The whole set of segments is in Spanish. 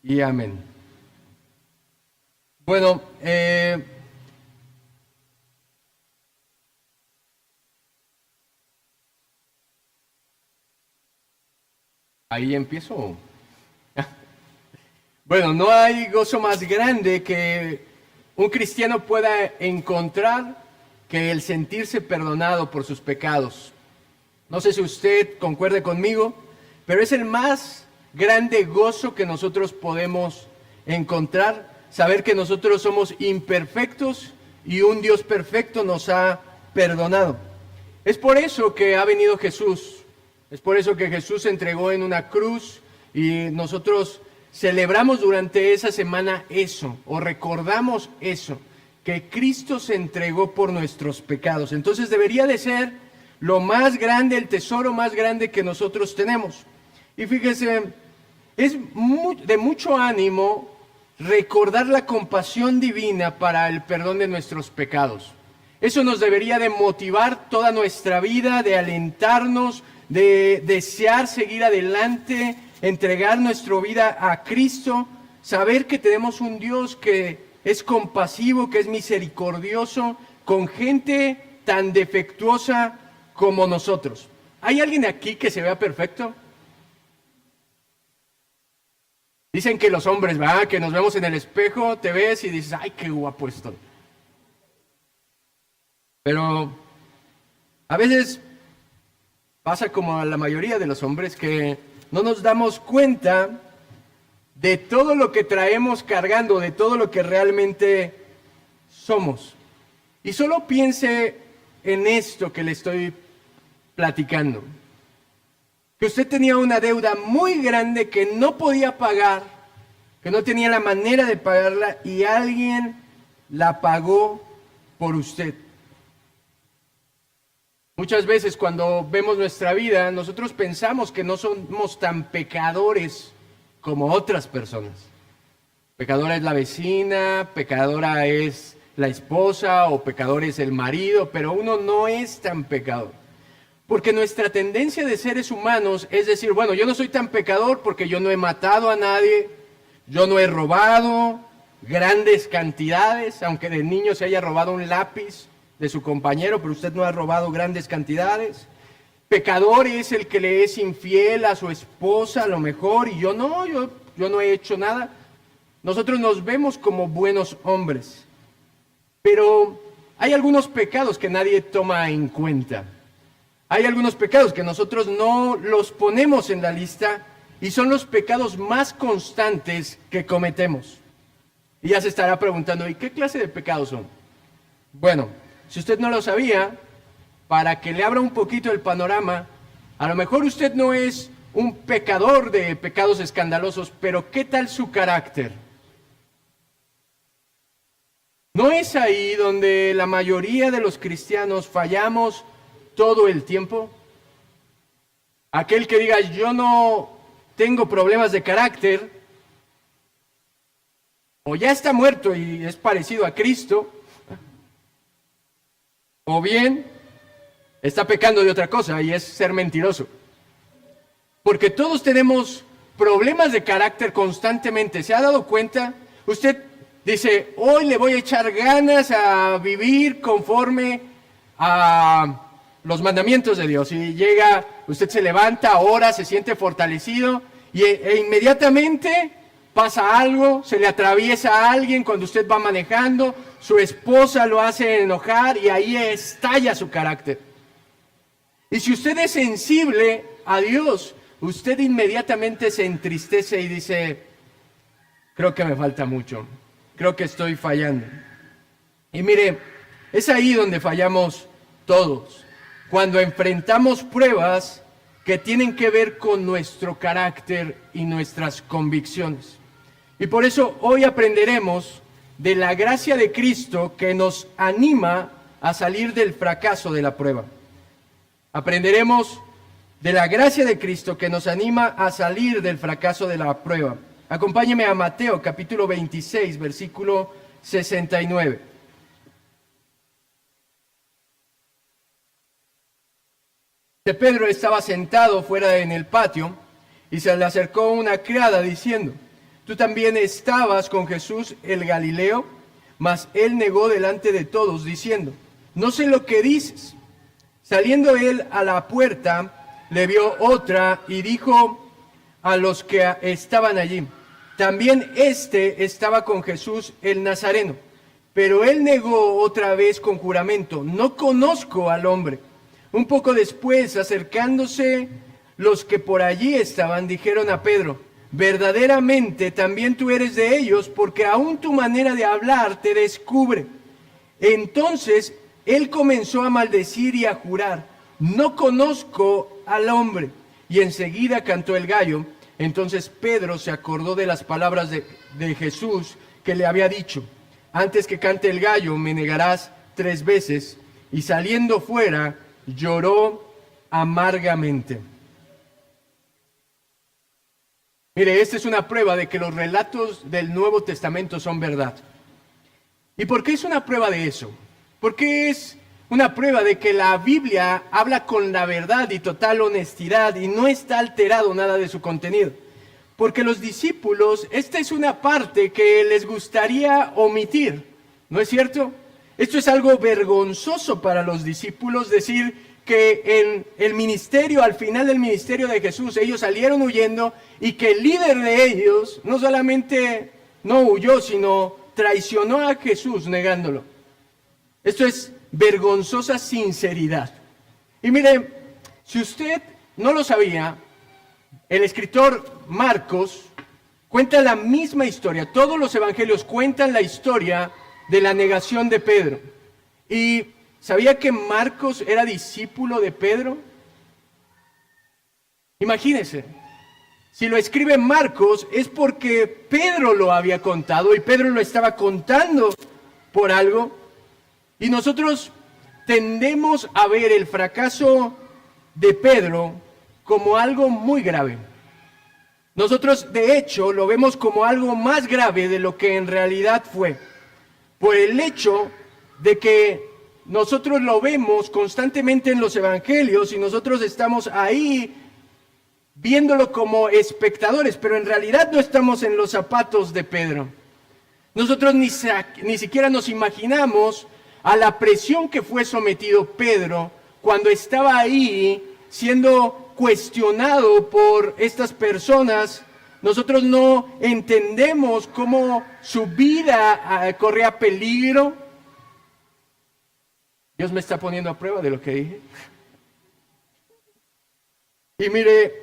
y amén. Bueno, ahí empiezo. Bueno, no hay gozo más grande que un cristiano pueda encontrar que el sentirse perdonado por sus pecados. No sé si usted concuerde conmigo, pero es el más grande gozo que nosotros podemos encontrar, saber que nosotros somos imperfectos y un Dios perfecto nos ha perdonado. Es por eso que ha venido Jesús, es por eso que Jesús se entregó en una cruz y nosotros celebramos durante esa semana eso, o recordamos eso, que Cristo se entregó por nuestros pecados. Entonces debería de ser lo más grande, el tesoro más grande que nosotros tenemos. Y fíjese, es de mucho ánimo recordar la compasión divina para el perdón de nuestros pecados. Eso nos debería de motivar toda nuestra vida, de alentarnos, de desear seguir adelante, entregar nuestra vida a Cristo, saber que tenemos un Dios que es compasivo, que es misericordioso, con gente tan defectuosa como nosotros. ¿Hay alguien aquí que se vea perfecto? Dicen que los hombres, ¿verdad? Que nos vemos en el espejo, te ves y dices, ¡ay, qué guapo estoy! Pero a veces pasa como a la mayoría de los hombres que no nos damos cuenta de todo lo que traemos cargando, de todo lo que realmente somos. Y solo piense en esto que le estoy platicando. Que usted tenía una deuda muy grande que no podía pagar, que no tenía la manera de pagarla y alguien la pagó por usted. Muchas veces cuando vemos nuestra vida, nosotros pensamos que no somos tan pecadores como otras personas. Pecadora es la vecina, pecadora es la esposa o pecador es el marido, pero uno no es tan pecador. Porque nuestra tendencia de seres humanos es decir, bueno, yo no soy tan pecador porque yo no he matado a nadie, yo no he robado grandes cantidades, aunque de niño se haya robado un lápiz de su compañero, pero usted no ha robado grandes cantidades. Pecador es el que le es infiel a su esposa a lo mejor, y yo no he hecho nada. Nosotros nos vemos como buenos hombres, pero hay algunos pecados que nadie toma en cuenta. Hay algunos pecados que nosotros no los ponemos en la lista y son los pecados más constantes que cometemos. Y ya se estará preguntando, ¿y qué clase de pecados son? Bueno, si usted no lo sabía, para que le abra un poquito el panorama, a lo mejor usted no es un pecador de pecados escandalosos, pero ¿qué tal su carácter? ¿No es ahí donde la mayoría de los cristianos fallamos todo el tiempo? Aquel que diga, yo no tengo problemas de carácter, o ya está muerto y es parecido a Cristo, o bien está pecando de otra cosa y es ser mentiroso. Porque todos tenemos problemas de carácter constantemente. ¿Se ha dado cuenta? Usted dice, hoy le voy a echar ganas a vivir conforme a los mandamientos de Dios. Y llega, usted se levanta, ora, se siente fortalecido e inmediatamente pasa algo, se le atraviesa a alguien cuando usted va manejando, su esposa lo hace enojar y ahí estalla su carácter. Y si usted es sensible a Dios, usted inmediatamente se entristece y dice, creo que me falta mucho, creo que estoy fallando. Y mire, es ahí donde fallamos todos, cuando enfrentamos pruebas que tienen que ver con nuestro carácter y nuestras convicciones. Y por eso hoy aprenderemos de la gracia de Cristo que nos anima a salir del fracaso de la prueba. Aprenderemos de la gracia de Cristo que nos anima a salir del fracaso de la prueba. Acompáñeme a Mateo capítulo 26, versículo 69. Pedro estaba sentado fuera en el patio y se le acercó una criada diciendo, tú también estabas con Jesús el Galileo. Mas él negó delante de todos, diciendo, no sé lo que dices. Saliendo él a la puerta, le vio otra y dijo a los que estaban allí, también éste estaba con Jesús el Nazareno. Pero él negó otra vez con juramento, no conozco al hombre. Un poco después, acercándose los que por allí estaban, dijeron a Pedro, verdaderamente también tú eres de ellos, porque aún tu manera de hablar te descubre. Entonces él comenzó a maldecir y a jurar, no conozco al hombre. Y enseguida cantó el gallo. Entonces Pedro se acordó de las palabras de Jesús que le había dicho, antes que cante el gallo me negarás 3 veces. Y saliendo fuera lloró amargamente. Mire, esta es una prueba de que los relatos del Nuevo Testamento son verdad. ¿Y por qué es una prueba de eso? Porque es una prueba de que la Biblia habla con la verdad y total honestidad y no está alterado nada de su contenido. Porque los discípulos, esta es una parte que les gustaría omitir, ¿no es cierto? Esto es algo vergonzoso para los discípulos, decir que en el ministerio, al final del ministerio de Jesús, ellos salieron huyendo y que el líder de ellos no solamente no huyó, sino traicionó a Jesús negándolo. Esto es vergonzosa sinceridad. Y mire, si usted no lo sabía, el escritor Marcos cuenta la misma historia. Todos los evangelios cuentan la historia de la negación de Pedro. Y ¿sabía que Marcos era discípulo de Pedro? Imagínense, si lo escribe Marcos es porque Pedro lo había contado y Pedro lo estaba contando por algo. Y nosotros tendemos a ver el fracaso de Pedro como algo muy grave. Nosotros, de hecho, lo vemos como algo más grave de lo que en realidad fue. Por el hecho de que nosotros lo vemos constantemente en los evangelios y nosotros estamos ahí viéndolo como espectadores, pero en realidad no estamos en los zapatos de Pedro. Nosotros ni siquiera nos imaginamos a la presión que fue sometido Pedro cuando estaba ahí siendo cuestionado por estas personas. Nosotros no entendemos cómo su vida corría peligro. Dios me está poniendo a prueba de lo que dije. Y mire,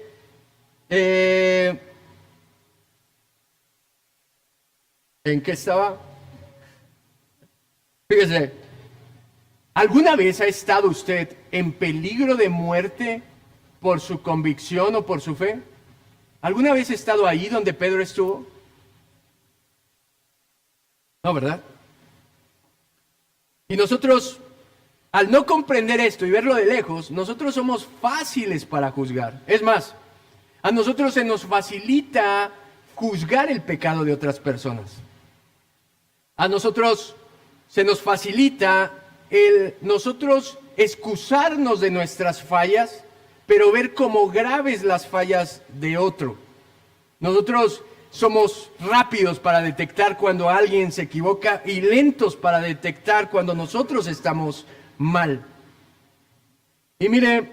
¿en qué estaba? Fíjese, ¿alguna vez ha estado usted en peligro de muerte por su convicción o por su fe? ¿Alguna vez ha estado ahí donde Pedro estuvo? No, ¿verdad? Y nosotros, al no comprender esto y verlo de lejos, nosotros somos fáciles para juzgar. Es más, a nosotros se nos facilita juzgar el pecado de otras personas. A nosotros se nos facilita nosotros excusarnos de nuestras fallas, pero ver como graves las fallas de otro. Nosotros somos rápidos para detectar cuando alguien se equivoca y lentos para detectar cuando nosotros estamos mal. Y mire,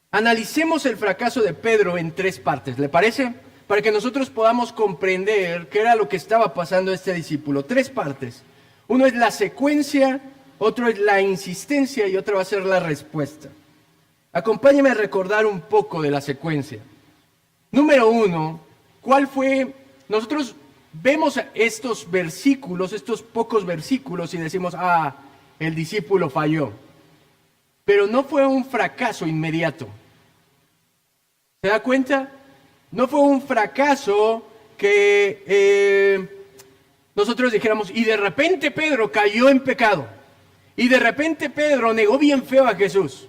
analicemos el fracaso de Pedro en 3 partes, ¿le parece? Para que nosotros podamos comprender qué era lo que estaba pasando a este discípulo. 3 partes. Uno es la secuencia, otro es la insistencia y otro va a ser la respuesta. Acompáñeme a recordar un poco de la secuencia. Número 1, ¿cuál fue? Nosotros vemos estos versículos, estos pocos versículos y decimos, el discípulo falló. Pero no fue un fracaso inmediato. ¿Se da cuenta? No fue un fracaso que nosotros dijéramos, y de repente Pedro cayó en pecado. Y de repente Pedro negó bien feo a Jesús.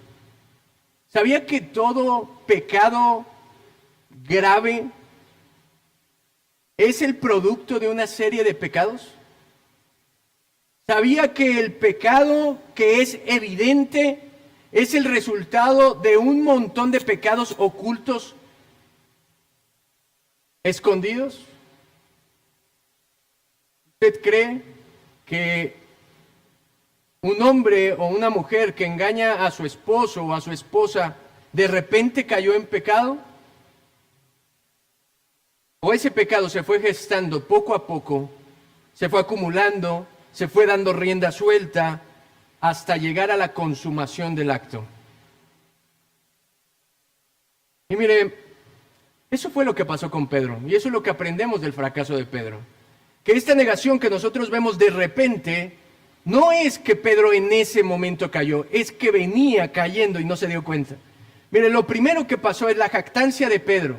¿Sabía que todo pecado grave es el producto de una serie de pecados? ¿Sabía que el pecado que es evidente es el resultado de un montón de pecados ocultos, escondidos? ¿Usted cree que un hombre o una mujer que engaña a su esposo o a su esposa de repente cayó en pecado? ¿O ese pecado se fue gestando poco a poco, se fue acumulando, se fue dando rienda suelta hasta llegar a la consumación del acto? Y mire, eso fue lo que pasó con Pedro, y eso es lo que aprendemos del fracaso de Pedro. Que esta negación que nosotros vemos de repente, no es que Pedro en ese momento cayó, es que venía cayendo y no se dio cuenta. Mire, lo primero que pasó es la jactancia de Pedro.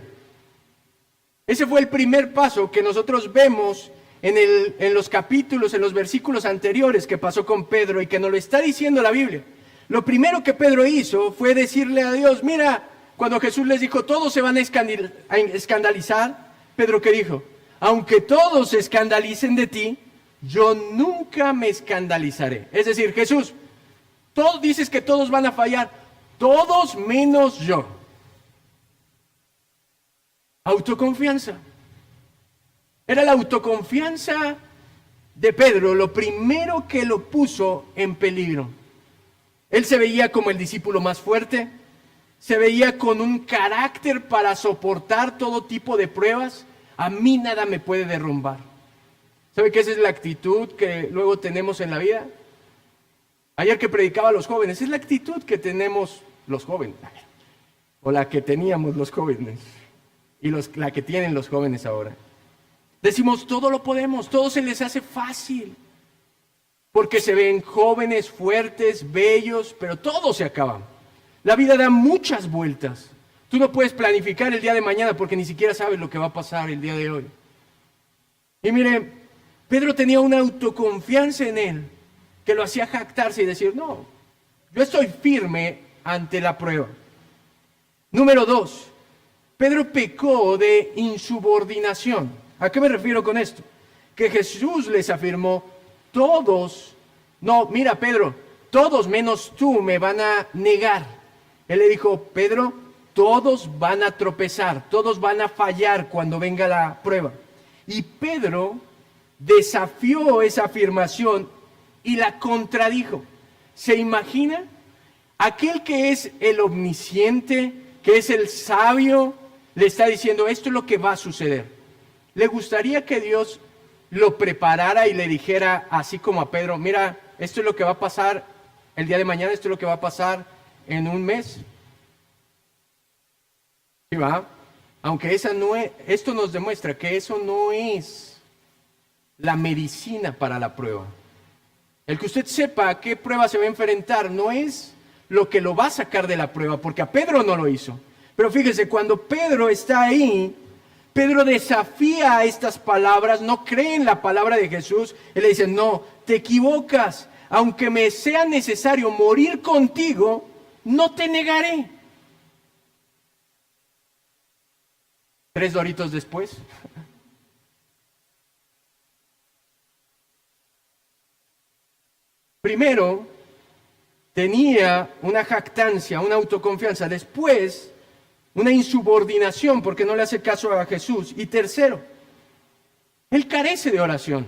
Ese fue el primer paso que nosotros vemos en los capítulos, en los versículos anteriores que pasó con Pedro y que nos lo está diciendo la Biblia. Lo primero que Pedro hizo fue decirle a Dios, mira, cuando Jesús les dijo, todos se van a escandalizar, Pedro, ¿qué dijo? Aunque todos se escandalicen de ti, yo nunca me escandalizaré. Es decir, Jesús, tú dices que todos van a fallar, todos menos yo. Autoconfianza. Era la autoconfianza de Pedro lo primero que lo puso en peligro. Él se veía como el discípulo más fuerte, se veía con un carácter para soportar todo tipo de pruebas. A mí nada me puede derrumbar. ¿Sabe qué? Esa es la actitud que luego tenemos en la vida. Ayer que predicaba a los jóvenes, es la actitud que tenemos los jóvenes, o la que teníamos los jóvenes, y la que tienen los jóvenes ahora. Decimos, todo lo podemos, todo se les hace fácil, porque se ven jóvenes, fuertes, bellos, pero todo se acaba. La vida da muchas vueltas. Tú no puedes planificar el día de mañana porque ni siquiera sabes lo que va a pasar el día de hoy. Y mire, Pedro tenía una autoconfianza en él que lo hacía jactarse y decir, no, yo estoy firme ante la prueba. Número 2, Pedro pecó de insubordinación. ¿A qué me refiero con esto? Que Jesús les afirmó, todos, no, mira Pedro, todos menos tú me van a negar. Él le dijo, Pedro, todos van a tropezar, todos van a fallar cuando venga la prueba. Y Pedro desafió esa afirmación y la contradijo. ¿Se imagina? Aquel que es el omnisciente, que es el sabio, le está diciendo, esto es lo que va a suceder. ¿Le gustaría que Dios lo preparara y le dijera, así como a Pedro, mira, esto es lo que va a pasar el día de mañana, esto es lo que va a pasar en un mes? ¿Sí va? Aunque esto nos demuestra que eso no es la medicina para la prueba. El que usted sepa a qué prueba se va a enfrentar no es lo que lo va a sacar de la prueba, porque a Pedro no lo hizo. Pero fíjese, cuando Pedro está ahí, Pedro desafía a estas palabras, no cree en la palabra de Jesús. Él le dice, no, te equivocas. Aunque me sea necesario morir contigo, no te negaré. 3 doritos después. Primero, tenía una jactancia, una autoconfianza. Después, una insubordinación porque no le hace caso a Jesús. Y tercero, él carece de oración.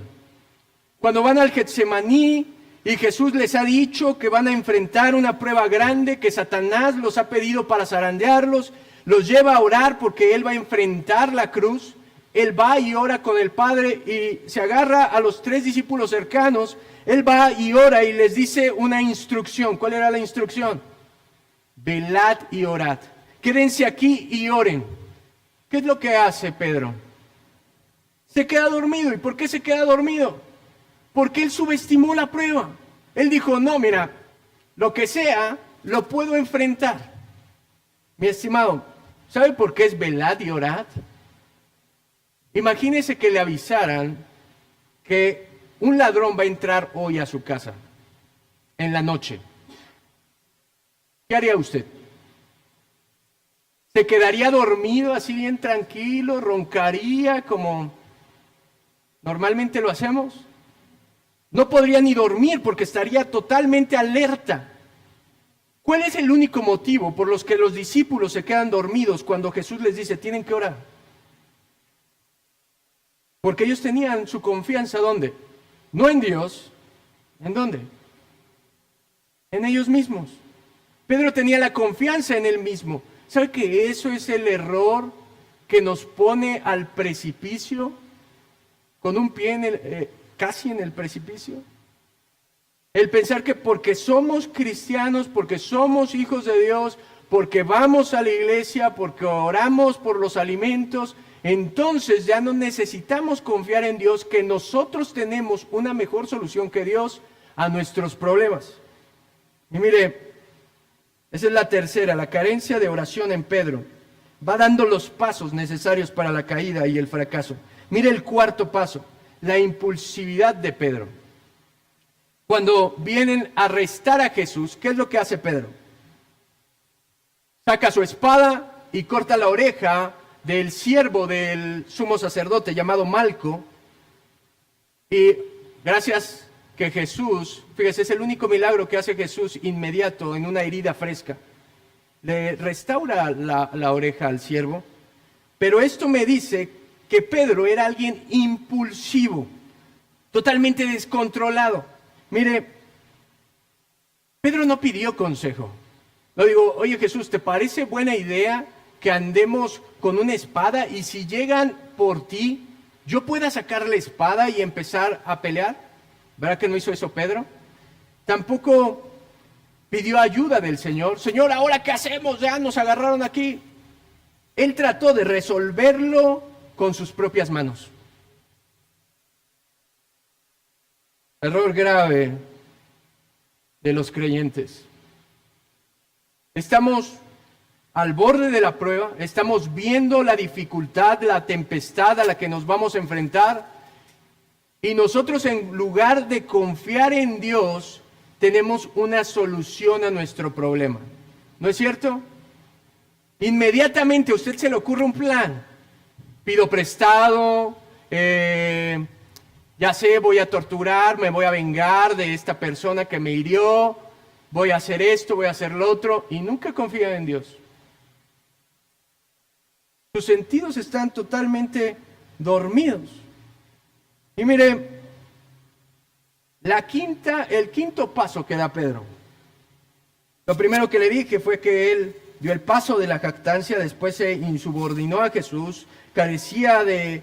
Cuando van al Getsemaní y Jesús les ha dicho que van a enfrentar una prueba grande, que Satanás los ha pedido para zarandearlos, los lleva a orar porque él va a enfrentar la cruz. Él va y ora con el Padre y se agarra a los 3 discípulos cercanos. Él va y ora y les dice una instrucción. ¿Cuál era la instrucción? Velad y orad. Quédense aquí y oren. ¿Qué es lo que hace Pedro? Se queda dormido. ¿Y por qué se queda dormido? Porque él subestimó la prueba. Él dijo, no, mira, lo que sea, lo puedo enfrentar. Mi estimado, ¿sabe por qué es velad y orad? Imagínese que le avisaran que un ladrón va a entrar hoy a su casa, en la noche. ¿Qué haría usted? ¿Se quedaría dormido así bien tranquilo, roncaría como normalmente lo hacemos? No podría ni dormir porque estaría totalmente alerta. ¿Cuál es el único motivo por los que los discípulos se quedan dormidos cuando Jesús les dice, tienen que orar? Porque ellos tenían su confianza, ¿dónde? No en Dios. ¿En dónde? En ellos mismos. Pedro tenía la confianza en él mismo. ¿Sabe que eso es el error que nos pone al precipicio? Con un pie casi en el precipicio. El pensar que porque somos cristianos, porque somos hijos de Dios, porque vamos a la iglesia, porque oramos por los alimentos, entonces ya no necesitamos confiar en Dios, que nosotros tenemos una mejor solución que Dios a nuestros problemas. Y mire, esa es la tercera, la carencia de oración en Pedro. Va dando los pasos necesarios para la caída y el fracaso. Mire el cuarto paso, la impulsividad de Pedro. Cuando vienen a arrestar a Jesús, ¿qué es lo que hace Pedro? Saca su espada y corta la oreja del siervo del sumo sacerdote llamado Malco. Y gracias que Jesús, fíjese, es el único milagro que hace Jesús inmediato en una herida fresca. Le restaura la oreja al siervo. Pero esto me dice que Pedro era alguien impulsivo, totalmente descontrolado. Mire, Pedro no pidió consejo. No digo, oye Jesús, ¿te parece buena idea que andemos con una espada y si llegan por ti, yo pueda sacar la espada y empezar a pelear? ¿Verdad que no hizo eso Pedro? Tampoco pidió ayuda del Señor. Señor, ¿ahora qué hacemos? Ya nos agarraron aquí. Él trató de resolverlo con sus propias manos. Error grave de los creyentes. Estamos al borde de la prueba, estamos viendo la dificultad, la tempestad a la que nos vamos a enfrentar, y nosotros en lugar de confiar en Dios, tenemos una solución a nuestro problema. ¿No es cierto? Inmediatamente a usted se le ocurre un plan. Pido prestado, ya sé, voy a torturar, me voy a vengar de esta persona que me hirió, voy a hacer esto, voy a hacer lo otro, y nunca confía en Dios. Sus sentidos están totalmente dormidos. Y mire, el quinto paso que da Pedro. Lo primero que le dije fue que él dio el paso de la jactancia, después se insubordinó a Jesús, carecía de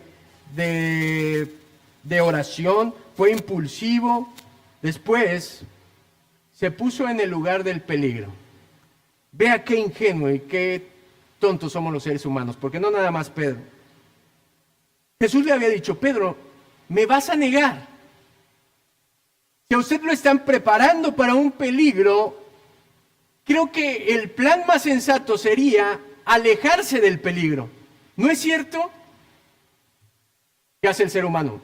oración, fue impulsivo, después se puso en el lugar del peligro. Vea qué ingenuo y qué tontos somos los seres humanos, porque no nada más Pedro. Jesús le había dicho, Pedro, me vas a negar. Si a usted lo están preparando para un peligro, creo que el plan más sensato sería alejarse del peligro. ¿No es cierto? ¿Qué hace el ser humano?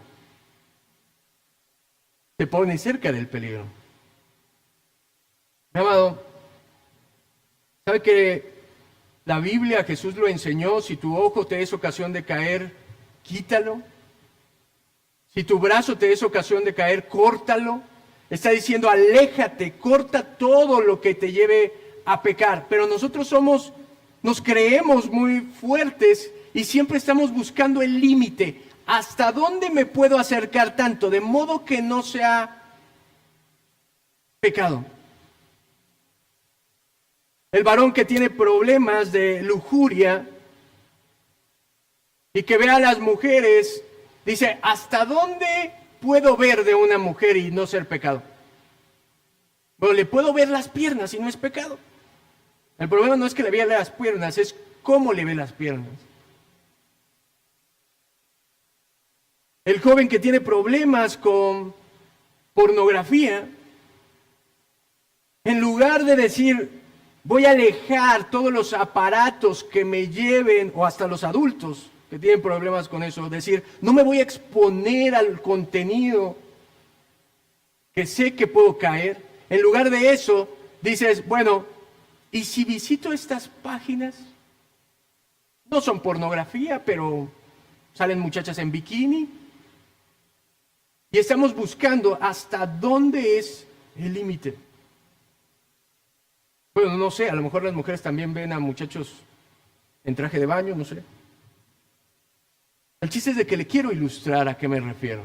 Se pone cerca del peligro. Mi amado, ¿sabe que la Biblia, Jesús lo enseñó? Si tu ojo te es ocasión de caer, quítalo. Si tu brazo te es ocasión de caer, córtalo. Está diciendo, aléjate, corta todo lo que te lleve a pecar. Pero nosotros nos creemos muy fuertes y siempre estamos buscando el límite. ¿Hasta dónde me puedo acercar tanto? De modo que no sea pecado. El varón que tiene problemas de lujuria y que ve a las mujeres, dice, ¿hasta dónde puedo ver de una mujer y no ser pecado? Bueno, le puedo ver las piernas y no es pecado. El problema no es que le vea las piernas, es cómo le ve las piernas. El joven que tiene problemas con pornografía, en lugar de decir, voy a alejar todos los aparatos que me lleven, o hasta los adultos que tienen problemas con eso, decir, no me voy a exponer al contenido que sé que puedo caer. En lugar de eso, dices, bueno, ¿y si visito estas páginas? No son pornografía, pero salen muchachas en bikini. Y estamos buscando hasta dónde es el límite. Bueno, no sé, a lo mejor las mujeres también ven a muchachos en traje de baño, no sé. El chiste es de que le quiero ilustrar a qué me refiero.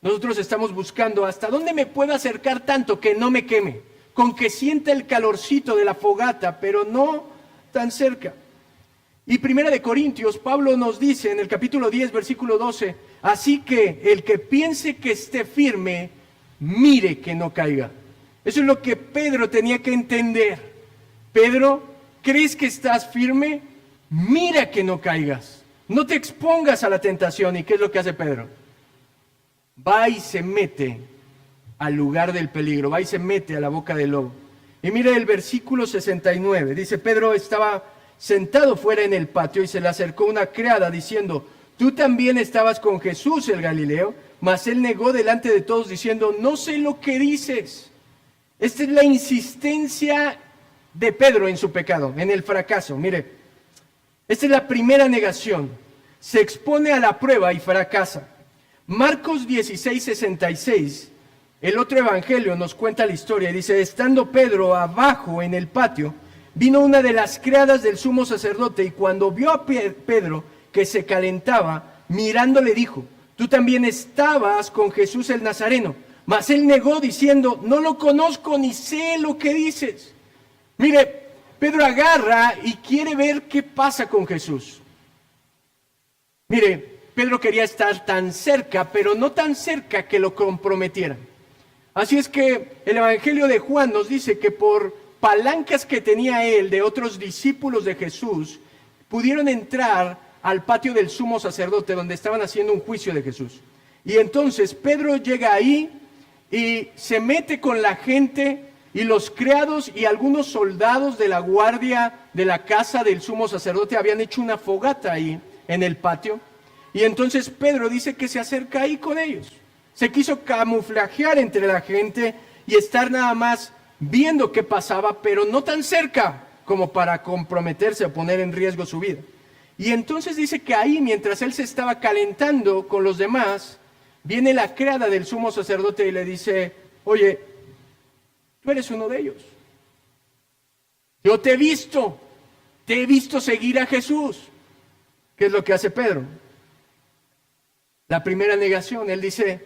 Nosotros estamos buscando hasta dónde me puedo acercar tanto que no me queme, con que sienta el calorcito de la fogata, pero no tan cerca. Y Primera de Corintios, Pablo nos dice en el capítulo 10, versículo 12, así que el que piense que esté firme, mire que no caiga. Eso es lo que Pedro tenía que entender. Pedro, ¿crees que estás firme? Mira que no caigas. No te expongas a la tentación. ¿Y qué es lo que hace Pedro? Va y se mete al lugar del peligro, va y se mete a la boca del lobo. Y mire el versículo 69, dice, Pedro estaba sentado fuera en el patio y se le acercó una criada diciendo, tú también estabas con Jesús el Galileo, mas él negó delante de todos diciendo, no sé lo que dices. Esta es la insistencia de Pedro en su pecado, en el fracaso. Mire, esta es la primera negación. Se expone a la prueba y fracasa. Marcos 16, 66, el otro evangelio nos cuenta la historia y dice, estando Pedro abajo en el patio, vino una de las criadas del sumo sacerdote y cuando vio a Pedro que se calentaba, mirándole dijo, tú también estabas con Jesús el Nazareno. Mas él negó diciendo, no lo conozco ni sé lo que dices. Mire, Pedro agarra y quiere ver qué pasa con Jesús. Mire, Pedro quería estar tan cerca, pero no tan cerca que lo comprometieran. Así es que el Evangelio de Juan nos dice que por palancas que tenía él de otros discípulos de Jesús, pudieron entrar al patio del sumo sacerdote donde estaban haciendo un juicio de Jesús. Y entonces Pedro llega ahí y se mete con la gente y los criados y algunos soldados de la guardia de la casa del sumo sacerdote habían hecho una fogata ahí en el patio. Y entonces Pedro dice que se acerca ahí con ellos. Se quiso camuflajear entre la gente y estar nada más viendo qué pasaba, pero no tan cerca como para comprometerse o poner en riesgo su vida. Y entonces dice que ahí, mientras él se estaba calentando con los demás, viene la criada del sumo sacerdote y le dice, oye, tú eres uno de ellos. Yo te he visto seguir a Jesús. ¿Qué es lo que hace Pedro? La primera negación, él dice,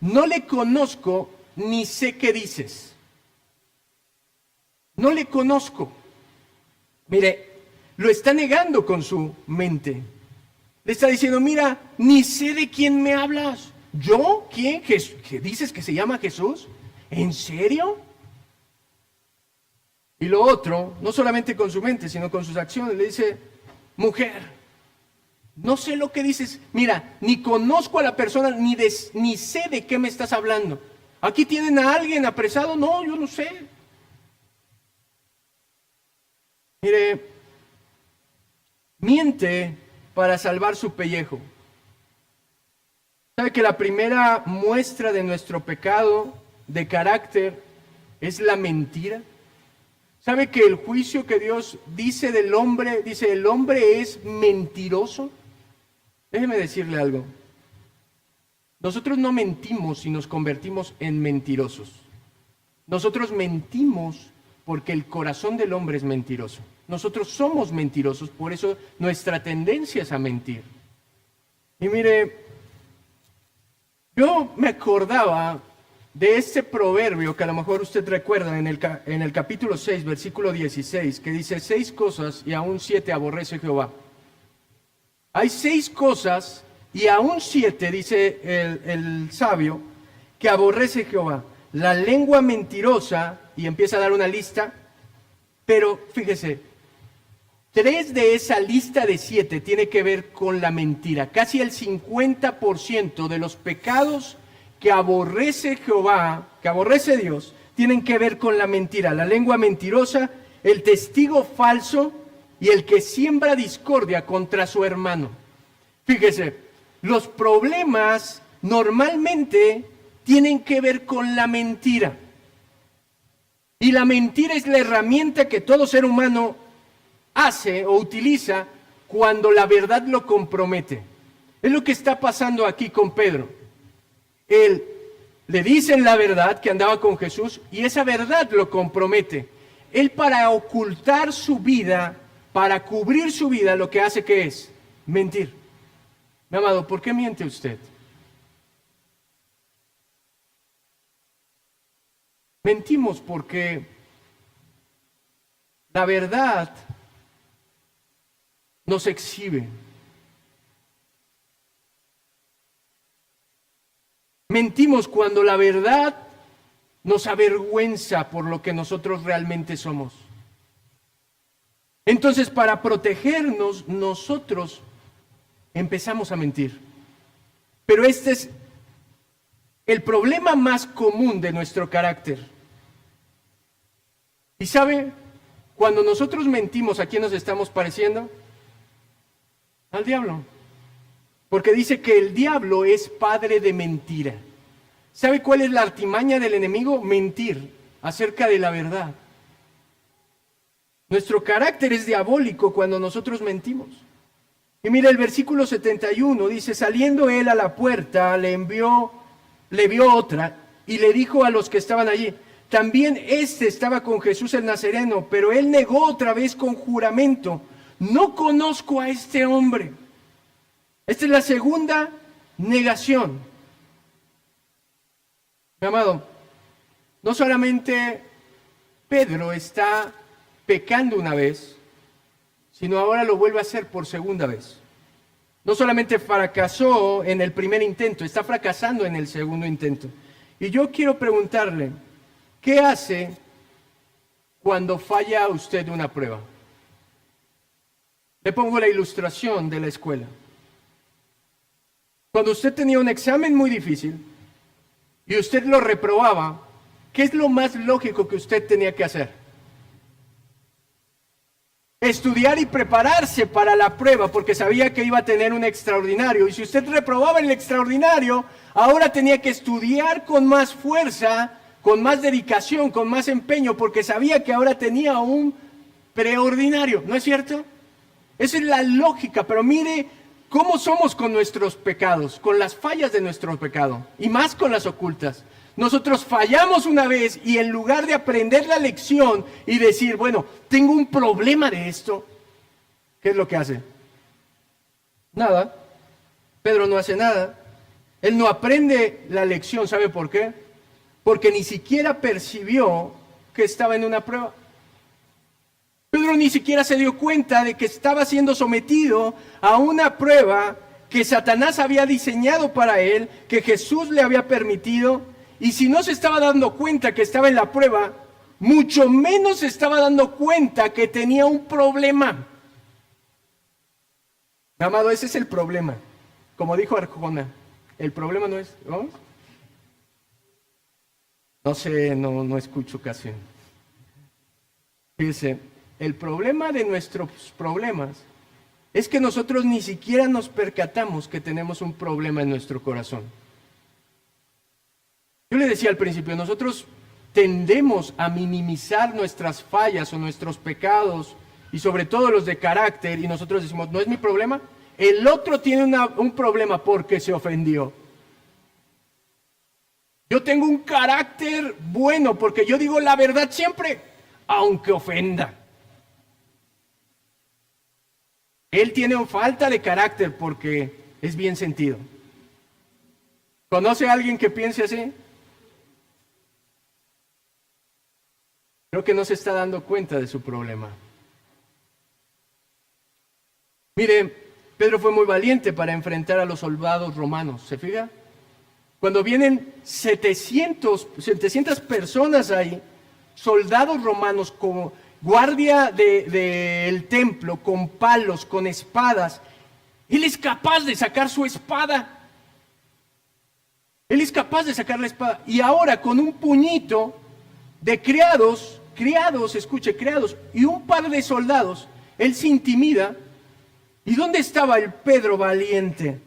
no le conozco ni sé qué dices. No le conozco. Mire, lo está negando con su mente. Le está diciendo, mira, ni sé de quién me hablas. ¿Yo? ¿Quién? ¿Qué dices que se llama Jesús? ¿En serio? Y lo otro, no solamente con su mente, sino con sus acciones, le dice, mujer, no sé lo que dices. Mira, ni conozco a la persona, ni sé de qué me estás hablando. ¿Aquí tienen a alguien apresado? No, yo no sé. Mire, miente para salvar su pellejo. ¿Sabe que la primera muestra de nuestro pecado de carácter es la mentira? ¿Sabe que el juicio que Dios dice del hombre, dice el hombre es mentiroso? Déjeme decirle algo. Nosotros no mentimos y nos convertimos en mentirosos. Nosotros mentimos porque el corazón del hombre es mentiroso. Nosotros somos mentirosos, por eso nuestra tendencia es a mentir. Y mire, yo me acordaba de este proverbio que a lo mejor usted recuerda en el capítulo 6, versículo 16, que dice, 6 cosas y aún 7 aborrece Jehová. Hay 6 cosas y aún 7, dice el sabio, que aborrece Jehová. La lengua mentirosa, y empieza a dar una lista, pero fíjese, 3 de esa lista de 7 tiene que ver con la mentira. Casi el 50% de los pecados que aborrece Jehová, que aborrece Dios, tienen que ver con la mentira. La lengua mentirosa, el testigo falso y el que siembra discordia contra su hermano. Fíjese, los problemas normalmente tienen que ver con la mentira. Y la mentira es la herramienta que todo ser humano hace o utiliza cuando la verdad lo compromete. Es lo que está pasando aquí con Pedro. Él le dicen la verdad que andaba con Jesús y esa verdad lo compromete. Él para ocultar su vida, para cubrir su vida, lo que hace que es mentir. Mi amado, ¿por qué miente usted? Mentimos porque la verdad nos exhibe. Mentimos cuando la verdad nos avergüenza por lo que nosotros realmente somos. Entonces, para protegernos, nosotros empezamos a mentir. Pero este es el problema más común de nuestro carácter. ¿Y sabe? Cuando nosotros mentimos, ¿a quién nos estamos pareciendo? Al diablo. Porque dice que el diablo es padre de mentira. ¿Sabe cuál es la artimaña del enemigo? Mentir acerca de la verdad. Nuestro carácter es diabólico cuando nosotros mentimos. Y mira el versículo 71, dice, saliendo él a la puerta, le vio otra y le dijo a los que estaban allí, también estaba con Jesús el Nazareno, pero él negó otra vez con juramento, no conozco a este hombre. Esta es la segunda negación. Mi amado, no solamente Pedro está pecando una vez, sino ahora lo vuelve a hacer por segunda vez. No solamente fracasó en el primer intento, está fracasando en el segundo intento. Y yo quiero preguntarle, ¿qué hace cuando falla usted una prueba? Le pongo la ilustración de la escuela. Cuando usted tenía un examen muy difícil y usted lo reprobaba, ¿qué es lo más lógico que usted tenía que hacer? Estudiar y prepararse para la prueba, porque sabía que iba a tener un extraordinario. Y si usted reprobaba el extraordinario, ahora tenía que estudiar con más fuerza, con más dedicación, con más empeño, porque sabía que ahora tenía un preordinario. ¿No es cierto? Esa es la lógica, pero mire cómo somos con nuestros pecados, con las fallas de nuestro pecado, y más con las ocultas. Nosotros fallamos una vez y en lugar de aprender la lección y decir, bueno, tengo un problema de esto, ¿qué es lo que hace? Nada. Pedro no hace nada. Él no aprende la lección, ¿sabe por qué? Porque ni siquiera percibió que estaba en una prueba. Pedro ni siquiera se dio cuenta de que estaba siendo sometido a una prueba que Satanás había diseñado para él, que Jesús le había permitido. Y si no se estaba dando cuenta que estaba en la prueba, mucho menos se estaba dando cuenta que tenía un problema. Mi amado, ese es el problema. Como dijo Arjona, el problema no es... ¿Vamos? No sé, no escucho casi. Fíjese, el problema de nuestros problemas es que nosotros ni siquiera nos percatamos que tenemos un problema en nuestro corazón. Yo le decía al principio, nosotros tendemos a minimizar nuestras fallas o nuestros pecados y sobre todo los de carácter y nosotros decimos, ¿no es mi problema? El otro tiene un problema porque se ofendió. Yo tengo un carácter bueno porque yo digo la verdad siempre, aunque ofenda. Él tiene falta de carácter porque es bien sentido. ¿Conoce a alguien que piense así? Creo que no se está dando cuenta de su problema. Mire, Pedro fue muy valiente para enfrentar a los soldados romanos, ¿se fija? Cuando vienen 700 personas ahí, soldados romanos con guardia del templo, con palos, con espadas, él es capaz de sacar su espada. Él es capaz de sacar la espada. Y ahora con un puñito de criados, y un par de soldados, él se intimida. ¿Y dónde estaba el Pedro valiente?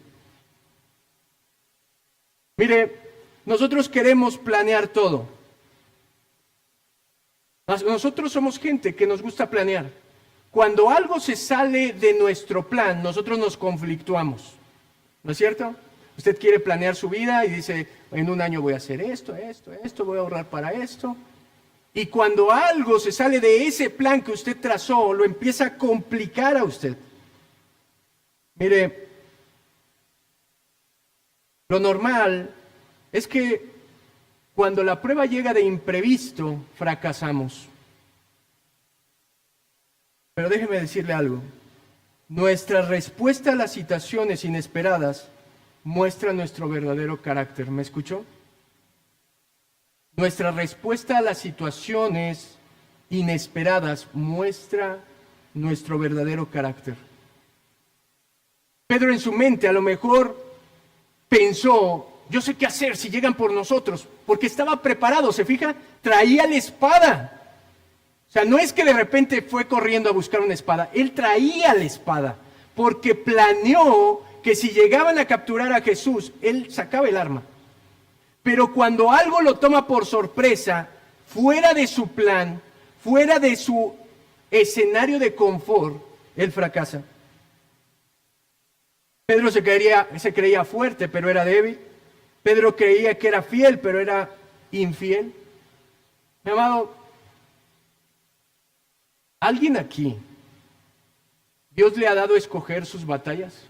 Mire, nosotros queremos planear todo. Nosotros somos gente que nos gusta planear. Cuando algo se sale de nuestro plan, nosotros nos conflictuamos. ¿No es cierto? Usted quiere planear su vida y dice, en un año voy a hacer esto, voy a ahorrar para esto. Y cuando algo se sale de ese plan que usted trazó, lo empieza a complicar a usted. Mire, Lo normal es que cuando la prueba llega de imprevisto, fracasamos. Pero déjeme decirle algo. Nuestra respuesta a las situaciones inesperadas muestra nuestro verdadero carácter. ¿Me escuchó? Nuestra respuesta a las situaciones inesperadas muestra nuestro verdadero carácter. Pedro en su mente a lo mejor pensó, yo sé qué hacer si llegan por nosotros, porque estaba preparado, ¿se fija? Traía la espada. O sea, no es que de repente fue corriendo a buscar una espada, él traía la espada, porque planeó que si llegaban a capturar a Jesús, él sacaba el arma. Pero cuando algo lo toma por sorpresa, fuera de su plan, fuera de su escenario de confort, él fracasa. Pedro se creía fuerte, pero era débil. Pedro creía que era fiel, pero era infiel. Mi amado, ¿alguien aquí, Dios le ha dado a escoger sus batallas?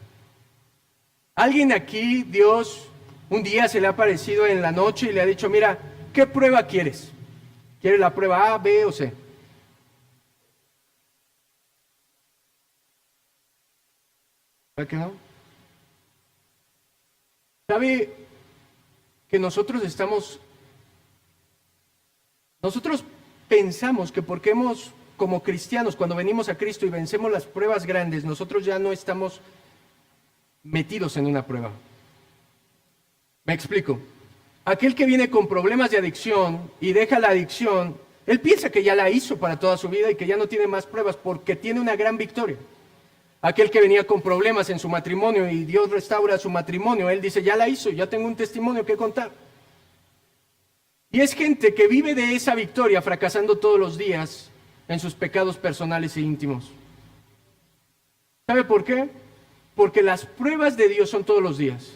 ¿Alguien aquí, Dios, un día se le ha aparecido en la noche y le ha dicho, mira, ¿qué prueba quieres? ¿Quieres la prueba A, B o C? ¿Verdad que no? ¿Sabe que nosotros pensamos que porque como cristianos, cuando venimos a Cristo y vencemos las pruebas grandes, nosotros ya no estamos metidos en una prueba? Me explico. Aquel que viene con problemas de adicción y deja la adicción, él piensa que ya la hizo para toda su vida y que ya no tiene más pruebas porque tiene una gran victoria. Aquel que venía con problemas en su matrimonio y Dios restaura su matrimonio, él dice, ya la hizo, ya tengo un testimonio que contar. Y es gente que vive de esa victoria fracasando todos los días en sus pecados personales e íntimos. ¿Sabe por qué? Porque las pruebas de Dios son todos los días.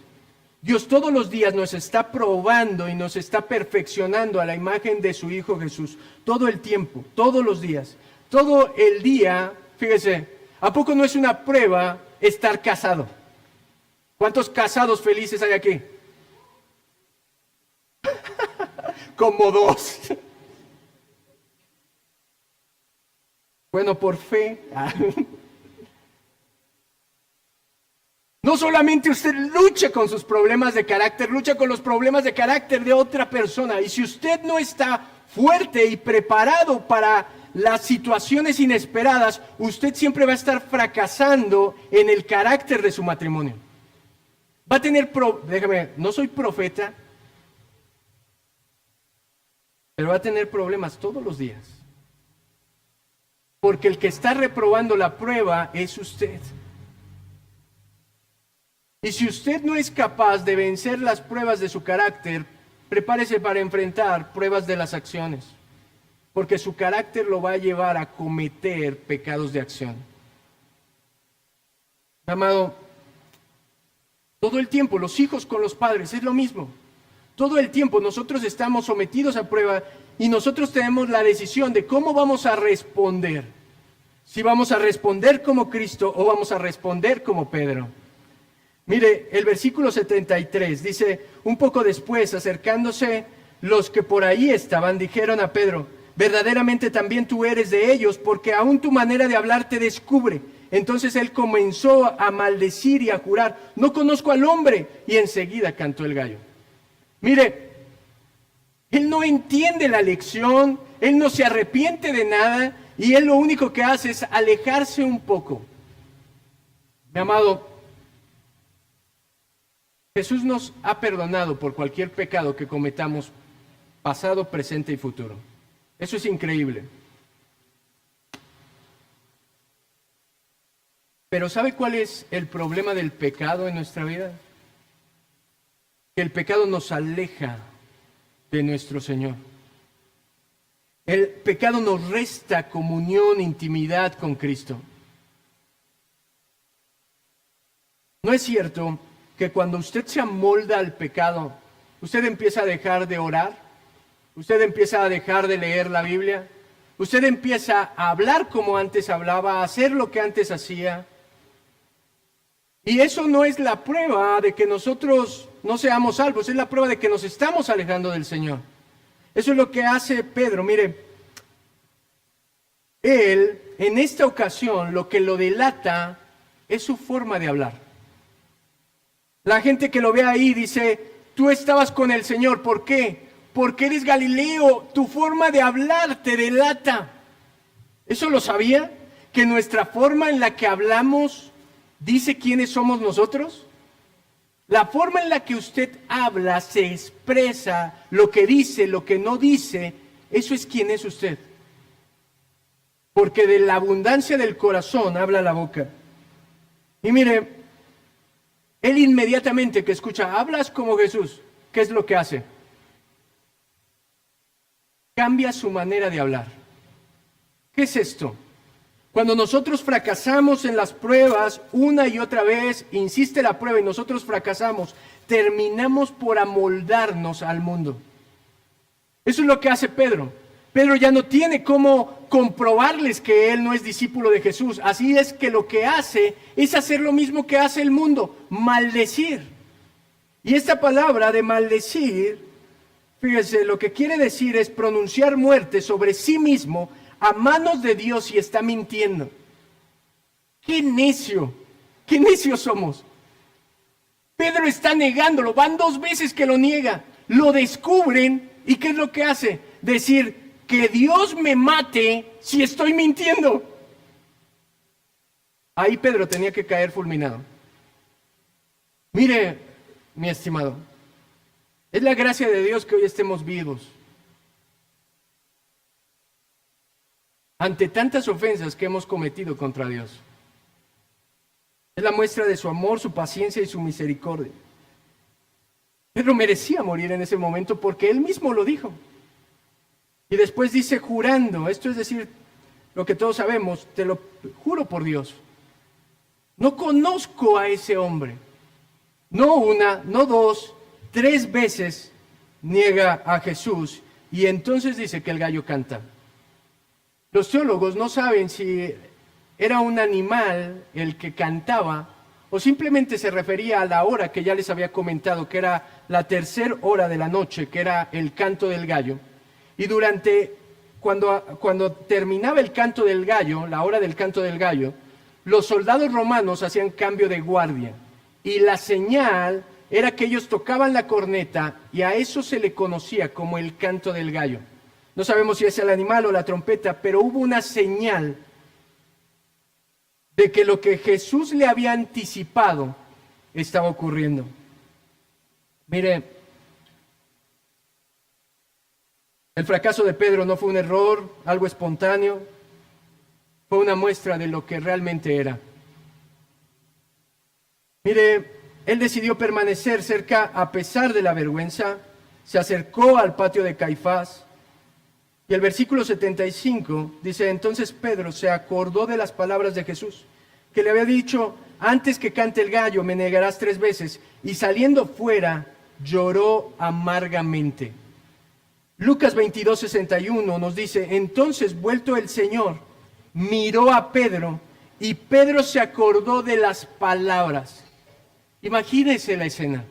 Dios todos los días nos está probando y nos está perfeccionando a la imagen de su Hijo Jesús. Todo el tiempo, todos los días. Todo el día, fíjese, ¿a poco no es una prueba estar casado? ¿Cuántos casados felices hay aquí? Como 2. Bueno, por fe. No solamente usted lucha con sus problemas de carácter, lucha con los problemas de carácter de otra persona. Y si usted no está fuerte y preparado para las situaciones inesperadas, usted siempre va a estar fracasando en el carácter de su matrimonio. Va a tener, déjame, no soy profeta, pero va a tener problemas todos los días. Porque el que está reprobando la prueba es usted. Y si usted no es capaz de vencer las pruebas de su carácter, prepárese para enfrentar pruebas de las acciones. Porque su carácter lo va a llevar a cometer pecados de acción. Amado, todo el tiempo, los hijos con los padres, es lo mismo. Todo el tiempo nosotros estamos sometidos a prueba y nosotros tenemos la decisión de cómo vamos a responder. Si vamos a responder como Cristo o vamos a responder como Pedro. Mire, el versículo 73 dice, un poco después, acercándose los que por ahí estaban, dijeron a Pedro, verdaderamente también tú eres de ellos, porque aún tu manera de hablar te descubre. Entonces él comenzó a maldecir y a jurar, no conozco al hombre, y enseguida cantó el gallo. Mire, él no entiende la lección, él no se arrepiente de nada, y él lo único que hace es alejarse un poco. Mi amado, Jesús nos ha perdonado por cualquier pecado que cometamos, pasado, presente y futuro. Eso es increíble. Pero ¿sabe cuál es el problema del pecado en nuestra vida? Que el pecado nos aleja de nuestro Señor. El pecado nos resta comunión, intimidad con Cristo. ¿No es cierto que cuando usted se amolda al pecado, usted empieza a dejar de orar? ¿Usted empieza a dejar de leer la Biblia? ¿Usted empieza a hablar como antes hablaba, a hacer lo que antes hacía? Y eso no es la prueba de que nosotros no seamos salvos, es la prueba de que nos estamos alejando del Señor. Eso es lo que hace Pedro. Mire, él en esta ocasión lo que lo delata es su forma de hablar. La gente que lo ve ahí dice, tú estabas con el Señor, ¿por qué? Porque eres Galileo, tu forma de hablar te delata. ¿Eso lo sabía? ¿Que nuestra forma en la que hablamos dice quiénes somos nosotros? La forma en la que usted habla, se expresa, lo que dice, lo que no dice, eso es quién es usted. Porque de la abundancia del corazón habla la boca. Y mire, él inmediatamente que escucha, hablas como Jesús, ¿qué es lo que hace? Cambia su manera de hablar. ¿Qué es esto? Cuando nosotros fracasamos en las pruebas una y otra vez, insiste la prueba y nosotros fracasamos, terminamos por amoldarnos al mundo. Eso es lo que hace Pedro. Pedro ya no tiene cómo comprobarles que él no es discípulo de Jesús. Así es que lo que hace es hacer lo mismo que hace el mundo, maldecir. Y esta palabra de maldecir, fíjese, lo que quiere decir es pronunciar muerte sobre sí mismo a manos de Dios y está mintiendo. ¡Qué necio! ¡Qué necios somos! Pedro está negándolo, van 2 veces que lo niega, lo descubren y ¿qué es lo que hace? Decir, que Dios me mate si estoy mintiendo. Ahí Pedro tenía que caer fulminado. Mire, mi estimado, es la gracia de Dios que hoy estemos vivos. Ante tantas ofensas que hemos cometido contra Dios. Es la muestra de su amor, su paciencia y su misericordia. Pedro merecía morir en ese momento porque él mismo lo dijo. Y después dice jurando, esto es decir, lo que todos sabemos, te lo juro por Dios. No conozco a ese hombre. No una, no 2, 3 veces niega a Jesús y entonces dice que el gallo canta. Los teólogos no saben si era un animal el que cantaba o simplemente se refería a la hora que ya les había comentado, que era la 3ª hora de la noche, que era el canto del gallo. Y cuando terminaba el canto del gallo, la hora del canto del gallo, los soldados romanos hacían cambio de guardia. Y la señal era que ellos tocaban la corneta y a eso se le conocía como el canto del gallo. No sabemos si es el animal o la trompeta, pero hubo una señal de que lo que Jesús le había anticipado estaba ocurriendo. Mire, el fracaso de Pedro no fue un error, algo espontáneo, fue una muestra de lo que realmente era. Mire, él decidió permanecer cerca a pesar de la vergüenza, se acercó al patio de Caifás, y el versículo 75 dice, entonces Pedro se acordó de las palabras de Jesús, que le había dicho, antes que cante el gallo me negarás 3 veces, y saliendo fuera lloró amargamente. Lucas 22:61 nos dice, entonces vuelto el Señor, miró a Pedro, y Pedro se acordó de las palabras. Imagínense la escena.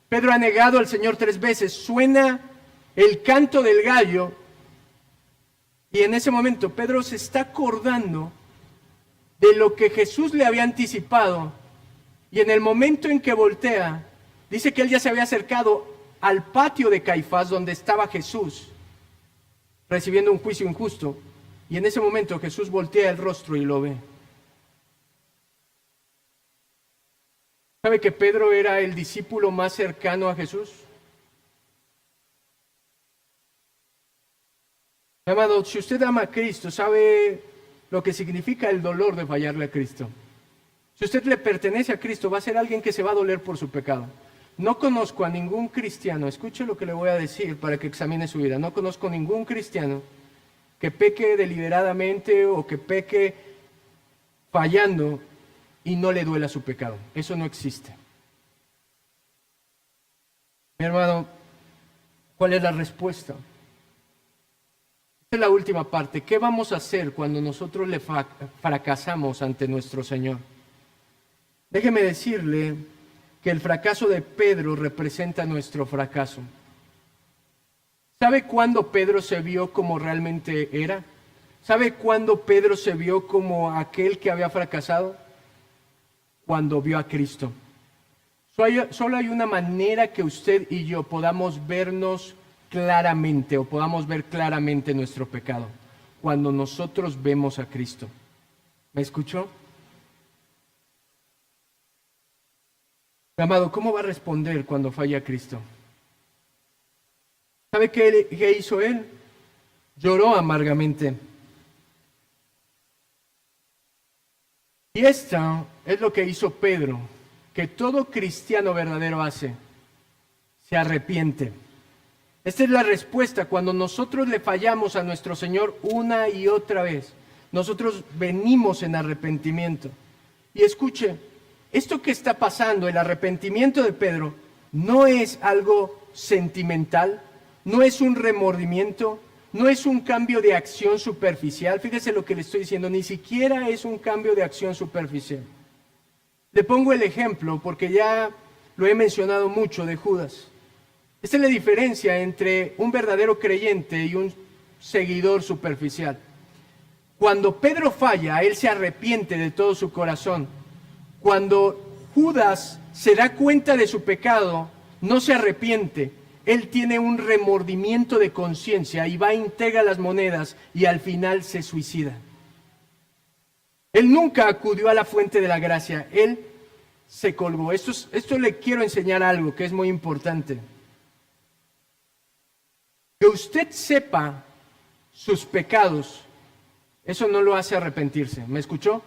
Pedro ha negado al Señor 3 veces, suena el canto del gallo, y en ese momento Pedro se está acordando de lo que Jesús le había anticipado, y en el momento en que voltea, dice que él ya se había acercado al patio de Caifás donde estaba Jesús, recibiendo un juicio injusto, y en ese momento Jesús voltea el rostro y lo ve. ¿Sabe que Pedro era el discípulo más cercano a Jesús? Amado, si usted ama a Cristo, sabe lo que significa el dolor de fallarle a Cristo. Si usted le pertenece a Cristo, va a ser alguien que se va a doler por su pecado. No conozco a ningún cristiano, escuche lo que le voy a decir para que examine su vida. No conozco a ningún cristiano que peque deliberadamente o que peque fallando y no le duela su pecado. Eso no existe. Mi hermano, ¿cuál es la respuesta? Esta es la última parte. ¿Qué vamos a hacer cuando nosotros le fracasamos ante nuestro Señor? Déjeme decirle que el fracaso de Pedro representa nuestro fracaso. ¿Sabe cuándo Pedro se vio como realmente era? ¿Sabe cuándo Pedro se vio como aquel que había fracasado? Cuando vio a Cristo. Solo hay una manera que usted y yo podamos vernos claramente o podamos ver claramente nuestro pecado. Cuando nosotros vemos a Cristo. ¿Me escuchó? Amado, ¿cómo va a responder cuando falla Cristo? ¿Sabe qué hizo él? Lloró amargamente. Y esto es lo que hizo Pedro, que todo cristiano verdadero hace. Se arrepiente. Esta es la respuesta cuando nosotros le fallamos a nuestro Señor una y otra vez. Nosotros venimos en arrepentimiento. Y escuche, esto que está pasando, el arrepentimiento de Pedro, no es algo sentimental, no es un remordimiento, no es un cambio de acción superficial. Fíjese lo que le estoy diciendo, ni siquiera es un cambio de acción superficial. Le pongo el ejemplo porque ya lo he mencionado mucho de Judas. Esta es la diferencia entre un verdadero creyente y un seguidor superficial. Cuando Pedro falla, él se arrepiente de todo su corazón. Cuando Judas se da cuenta de su pecado, no se arrepiente. Él tiene un remordimiento de conciencia y va, entrega las monedas y al final se suicida. Él nunca acudió a la fuente de la gracia, él se colgó. Esto le quiero enseñar algo que es muy importante. Que usted sepa sus pecados, eso no lo hace arrepentirse. ¿Me escuchó?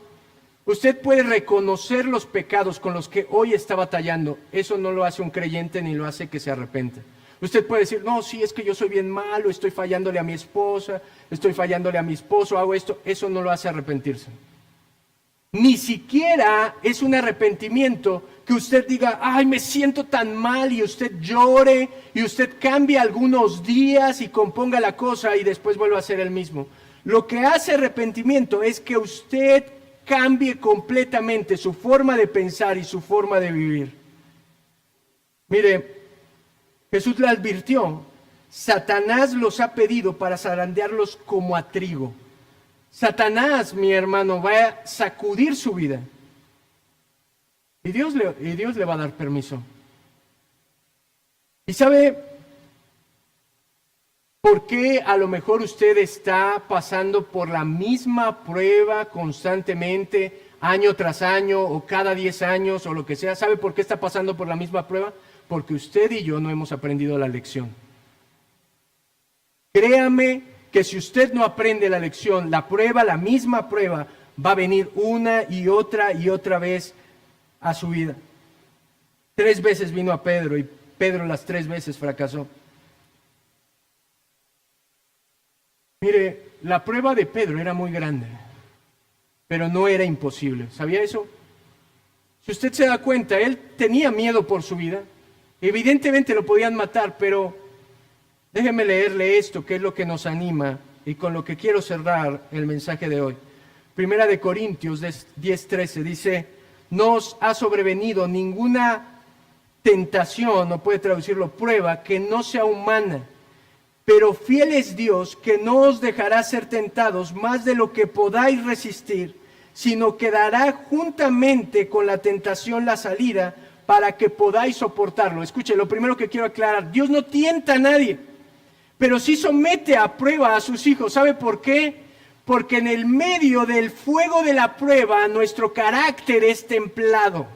Usted puede reconocer los pecados con los que hoy está batallando. Eso no lo hace un creyente ni lo hace que se arrepienta. Usted puede decir, no, sí, es que yo soy bien malo, estoy fallándole a mi esposa, estoy fallándole a mi esposo, hago esto. Eso no lo hace arrepentirse. Ni siquiera es un arrepentimiento que usted diga, ay, me siento tan mal, y usted llore, y usted cambie algunos días y componga la cosa y después vuelva a ser el mismo. Lo que hace arrepentimiento es que usted cambie completamente su forma de pensar y su forma de vivir. Mire, Jesús le advirtió, Satanás los ha pedido para zarandearlos como a trigo. Satanás, mi hermano, va a sacudir su vida. Y Dios le va a dar permiso. ¿Y sabe por qué a lo mejor usted está pasando por la misma prueba constantemente, año tras año, o cada 10 años, o lo que sea? ¿Sabe por qué está pasando por la misma prueba? Porque usted y yo no hemos aprendido la lección. Créame que si usted no aprende la lección, la prueba, la misma prueba, va a venir una y otra vez a su vida. 3 veces vino a Pedro y Pedro las 3 veces fracasó. Mire, la prueba de Pedro era muy grande, pero no era imposible. ¿Sabía eso? Si usted se da cuenta, él tenía miedo por su vida. Evidentemente lo podían matar, pero déjeme leerle esto, que es lo que nos anima y con lo que quiero cerrar el mensaje de hoy. Primera de Corintios 10:13 dice, no os ha sobrevenido ninguna tentación, no puede traducirlo, prueba, que no sea humana, pero fiel es Dios, que no os dejará ser tentados más de lo que podáis resistir, sino que dará juntamente con la tentación la salida para que podáis soportarlo. Escuche, lo primero que quiero aclarar, Dios no tienta a nadie, pero sí somete a prueba a sus hijos. ¿Sabe por qué? Porque en el medio del fuego de la prueba, nuestro carácter es templado.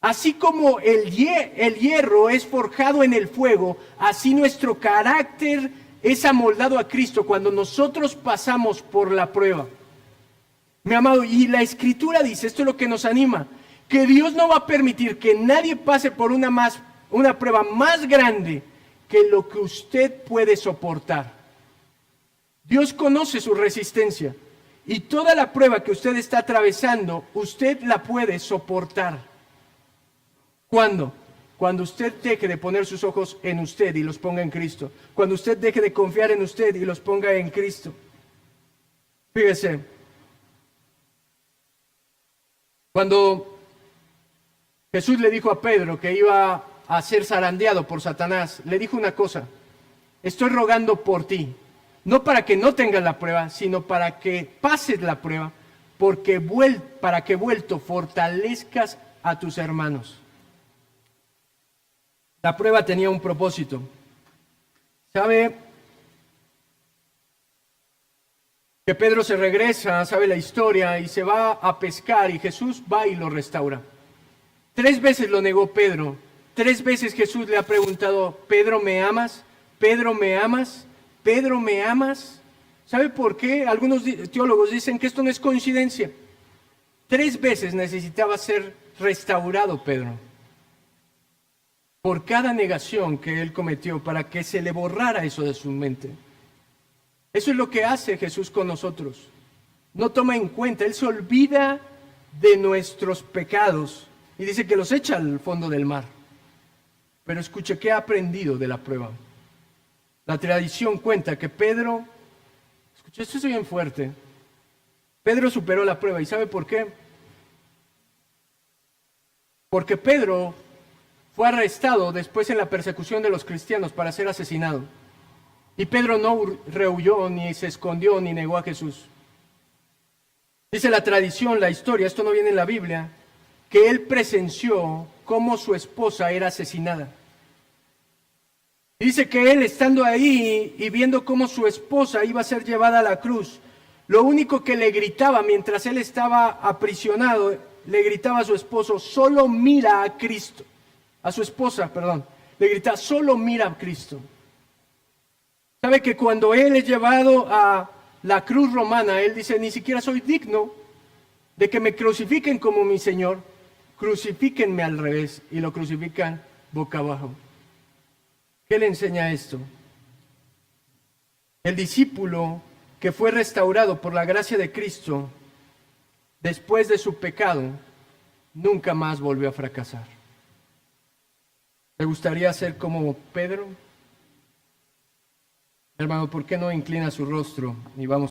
Así como el hierro es forjado en el fuego, así nuestro carácter es amoldado a Cristo cuando nosotros pasamos por la prueba. Mi amado, y la Escritura dice, esto es lo que nos anima, que Dios no va a permitir que nadie pase por una prueba más grande que lo que usted puede soportar. Dios conoce su resistencia y toda la prueba que usted está atravesando, usted la puede soportar. ¿Cuándo? Cuando usted deje de poner sus ojos en usted y los ponga en Cristo. Cuando usted deje de confiar en usted y los ponga en Cristo. Fíjese, Cuando Jesús le dijo a Pedro que iba a ser zarandeado por Satanás, le dijo una cosa: estoy rogando por ti, no para que no tengas la prueba, sino para que pases la prueba, para que vuelto fortalezcas a tus hermanos. La prueba tenía un propósito. ¿Sabe que Pedro se regresa, sabe la historia, y se va a pescar, y Jesús va y lo restaura? 3 veces lo negó Pedro. 3 veces Jesús le ha preguntado: Pedro, ¿me amas? Pedro, ¿me amas? Pedro, ¿me amas? ¿Sabe por qué? Algunos teólogos dicen que esto no es coincidencia. 3 veces necesitaba ser restaurado Pedro por cada negación que él cometió, para que se le borrara eso de su mente. Eso es lo que hace Jesús con nosotros. No toma en cuenta, Él se olvida de nuestros pecados y dice que los echa al fondo del mar. Pero escuche, ¿qué ha aprendido de la prueba? La tradición cuenta que Pedro, escuche, esto es bien fuerte, Pedro superó la prueba. ¿Y sabe por qué? Porque Pedro fue arrestado después en la persecución de los cristianos para ser asesinado. Y Pedro no rehuyó, ni se escondió, ni negó a Jesús. Dice la tradición, la historia, esto no viene en la Biblia, que él presenció cómo su esposa era asesinada. Dice que él, estando ahí y viendo cómo su esposa iba a ser llevada a la cruz, lo único que le gritaba mientras él estaba aprisionado, le gritaba a su esposo: solo mira a Cristo. A su esposa, perdón, le gritaba: solo mira a Cristo. ¿Sabe que cuando él es llevado a la cruz romana, él dice: ni siquiera soy digno de que me crucifiquen como mi Señor, crucifíquenme al revés? Y lo crucifican boca abajo. ¿Qué le enseña esto? El discípulo que fue restaurado por la gracia de Cristo después de su pecado, nunca más volvió a fracasar. ¿Le gustaría ser como Pedro? Hermano, ¿por qué no inclina su rostro y vamos